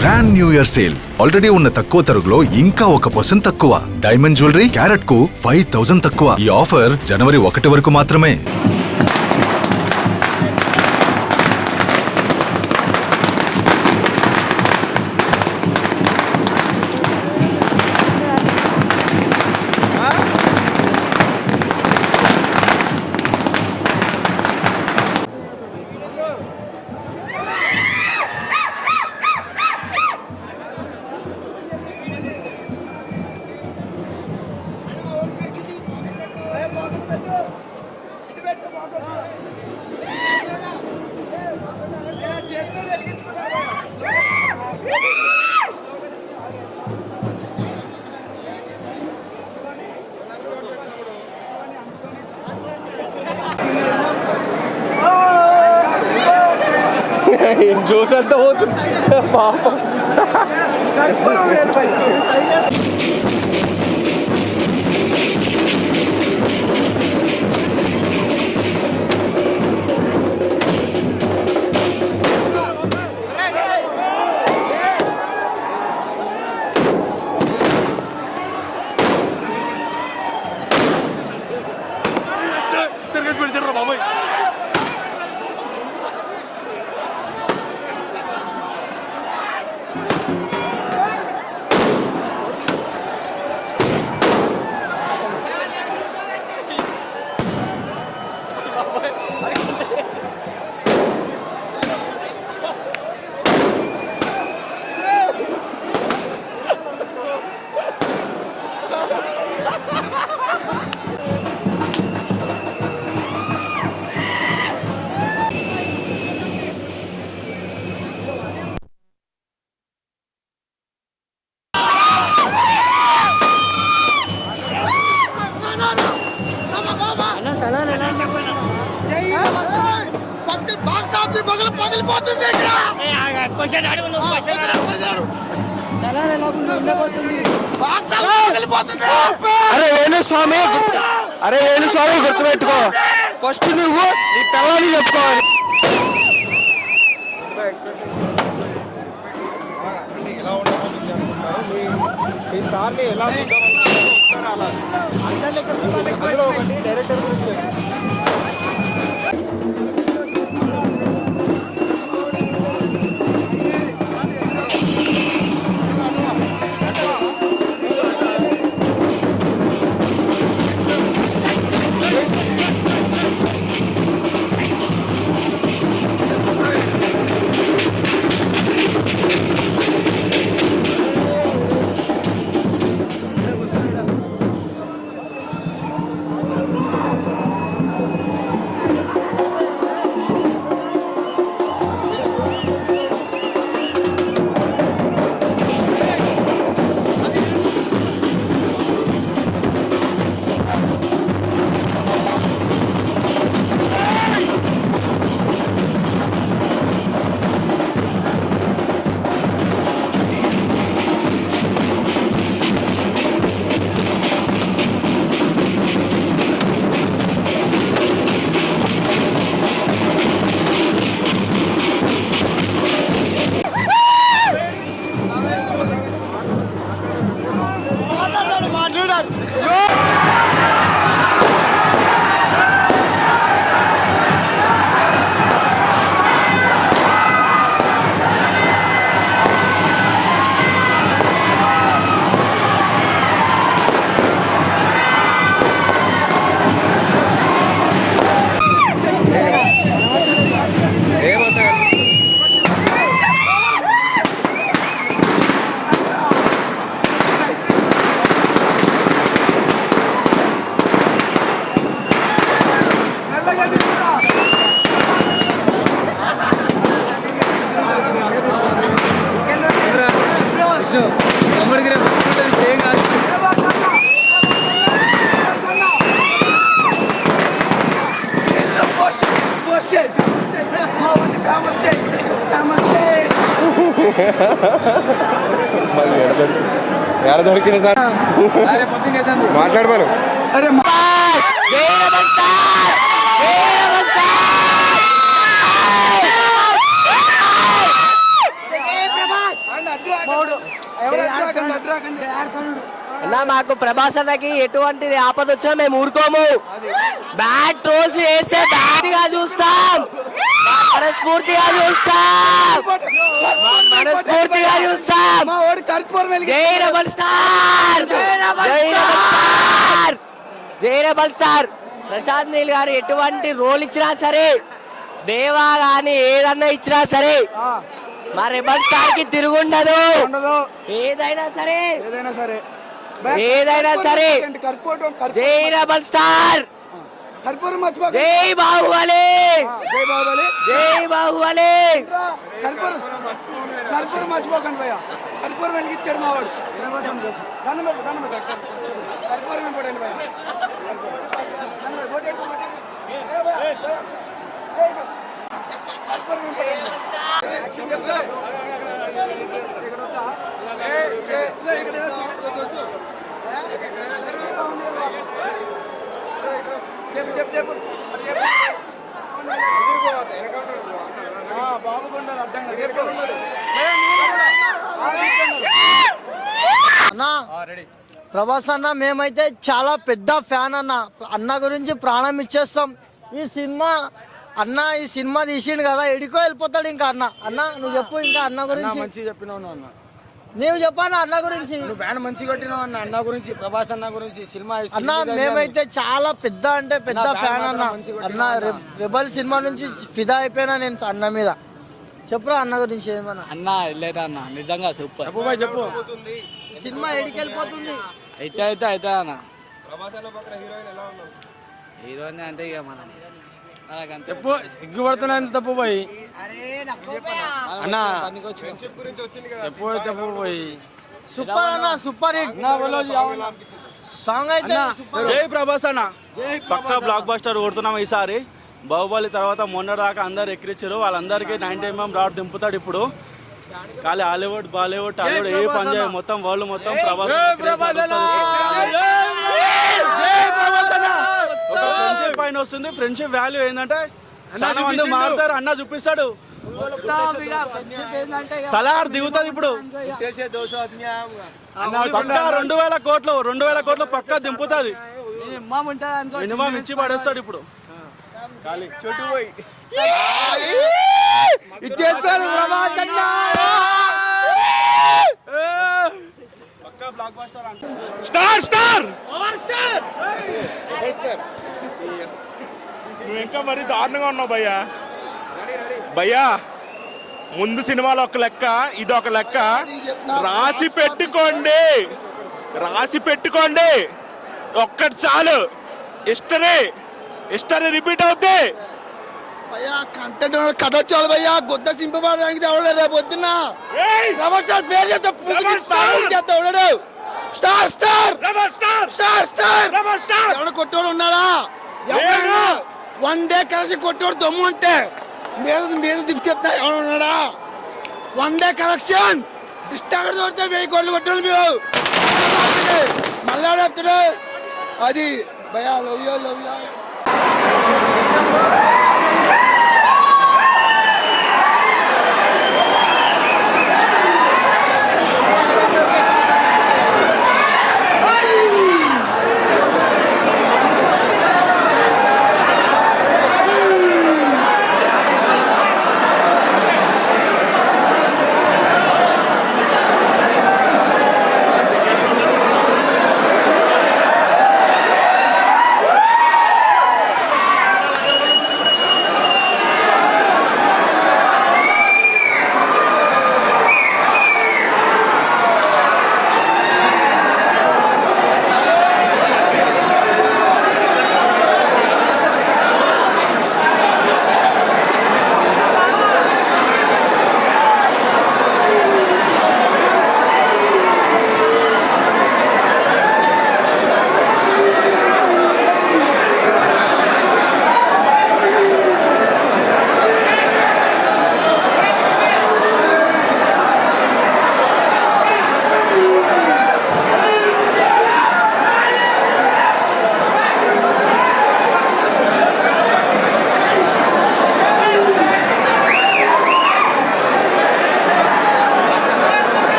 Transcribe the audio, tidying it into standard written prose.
Grand new year sale. Already ఉన్న తక్కువ తరుగులో ఇంకా 1% తక్కువ. డైమండ్ జ్యువెలరీ క్యారెట్ కు 5000 తక్కువ. ఈ ఆఫర్ జనవరి 1 వరకు మాత్రమే. జోస్ అంతా పోతుంది పాపం. బాబాయ్ అరే వేణు స్వామి గుర్తుపెట్టుకో, ఫస్ట్ నువ్వు నీ పిల్లల్ని చెప్పుకోవాలి. ఎలా ఉండబోతుంది అనుకుంటారు మీ స్టార్ని ఎలా అందులో ఒకటి డైరెక్టర్ గురించి ఎక్కడ దొరికింది సార్ మాట్లాడమను. అన్నా మాకు ప్రభాస్ అన్నకి ఎటువంటిది ఆపద వచ్చినా మేము ఊరుకోము. బ్యాడ్ ట్రోల్స్ చేస్తే బ్యాడ్గా చూస్తాం, మనస్ఫూర్తిగా చూస్తాం, మనస్ఫూర్తిగా చూస్తాం. జై రెబల్ స్టార్, జై రెబల్ స్టార్, జై రెబల్ స్టార్. ప్రశాంత్ నీల్ గారు ఎటువంటి రోల్ ఇచ్చినా సరే, దేవా గాని ఏదన్నా ఇచ్చినా సరే, మా రెబల్ స్టార్ కి తిరుగుండదు. ఏదైనా సరే, ఏదైనా సరే, జై రెబల్ స్టార్, జై బాహుబలి, జై బాహుబలి. మర్చిపోకండి భయ్య, కర్పూరం వెలిగించాడు మా వాడు. దండం పెట్టు, దండం పెట్టు, కర్పూరం ఇంపార్టెంట్ భయ్య. చెప్పు బాగుండాలి అడ్డంగా. అన్నా ప్రభాస్ అన్న మేమైతే చాలా పెద్ద ఫ్యాన్ అన్న. అన్న గురించి ప్రాణం ఇచ్చేస్తాం. ఈ సినిమా అన్న, ఈ సినిమా తీసిండు కదా, ఎడికో వెళ్ళిపోతాడు ఇంకా. అన్న అన్న నువ్వు చెప్పు ఇంకా అన్న గురించి. మంచిగా చెప్పినావు అన్న, నీవు చెప్పాను అన్న గురించి. నువ్వు బ్యాండ్ మంచిగా కొట్టినావు అన్న. అన్న గురించి, ప్రభాస్ అన్న గురించి సినిమా అన్న మేమైతే చాలా పెద్ద అంటే పెద్ద ఫ్యాన్ అన్న. అన్న రెబల్ సినిమా నుంచి ఫిదా అయిపోయినా నేను అన్న మీద. చెప్పురా అన్న గురించి ఏమన్నా. అన్న వెళ్ళేదా అన్న, నిజంగా సూపర్. చెప్పు సినిమా ఎడికి వెళ్ళిపోతుంది. అయితే అయితే అయితే అన్న హీరోయిన్ అంటే ఇక మనం చెప్పు, సిగ్గుపడుతున్నా తప్పు పోయి అన్న. చెప్పు చెప్పు పోయి. సూపర్ అన్న, సూపర్ హిట్ సాంగ్ అయితే. జై ప్రభాస్ అన్న, పక్కా బ్లాక్ బస్టర్ కొడుతున్నాం ఈసారి. బాహుబలి తర్వాత మొన్న దాకా అందరు ఎక్కిరించారు, వాళ్ళందరికీ 90mm రాడ్ దింపుతాడు ఇప్పుడు. ఖాళీ హాలీవుడ్ బాలీవుడ్ టాలీవుడ్ ఏ పని చేయ, మొత్తం వరల్డ్ మొత్తం ప్రభాస్. ఒక ఫ్రెండ్షిప్ పైన వస్తుంది. ఫ్రెండ్షిప్ వాల్యూ ఏంటంటే చాలా మంది మారుతారు, అన్న చూపిస్తాడు. సలార్ దిగుతుంది ఇప్పుడు. పక్కా 2000 కోట్లు పక్కా దింపుతుంది. మినిమం ఇచ్చి పడేస్తాడు ఇప్పుడు. ఇచ్చేస్తాడు ప్రభాస్ అన్న. స్టార్ స్టార్ నువ్వు ఇంకా మరి దారుణంగా ఉన్నావు భయ్యా. భయ్యా ముందు సినిమాలో ఒక లెక్క, ఇది ఒక లెక్క. రాసి పెట్టుకోండి, రాసి పెట్టుకోండి. ఒక్కటి చాలు, హిస్టరీ రిపీట్ అవుద్ది. భయ్యా కంటెంట్ కథ వచ్చాడు భయ్యా. గొద్ద సింపడానికి తేవలేదు రేపు పొద్దున్న. పేరు చెప్తాడు. స్టార్ స్టార్ స్టార్ స్టార్ ఎవడ కొట్టోడు ఉన్నాడా? ఎవరైనా వన్ డే కలిసి కొట్టోడు దమ్ము అంటే మీరు దిప్పు చెప్తా. ఎవడు ఉన్నాడా? వన్ డే కలెక్షన్ డిస్టార్ కొడితే 1000 కోట్లు కొట్టోడు మీరు. మళ్ళా చెప్తాడు అది భయ్యా. Love you.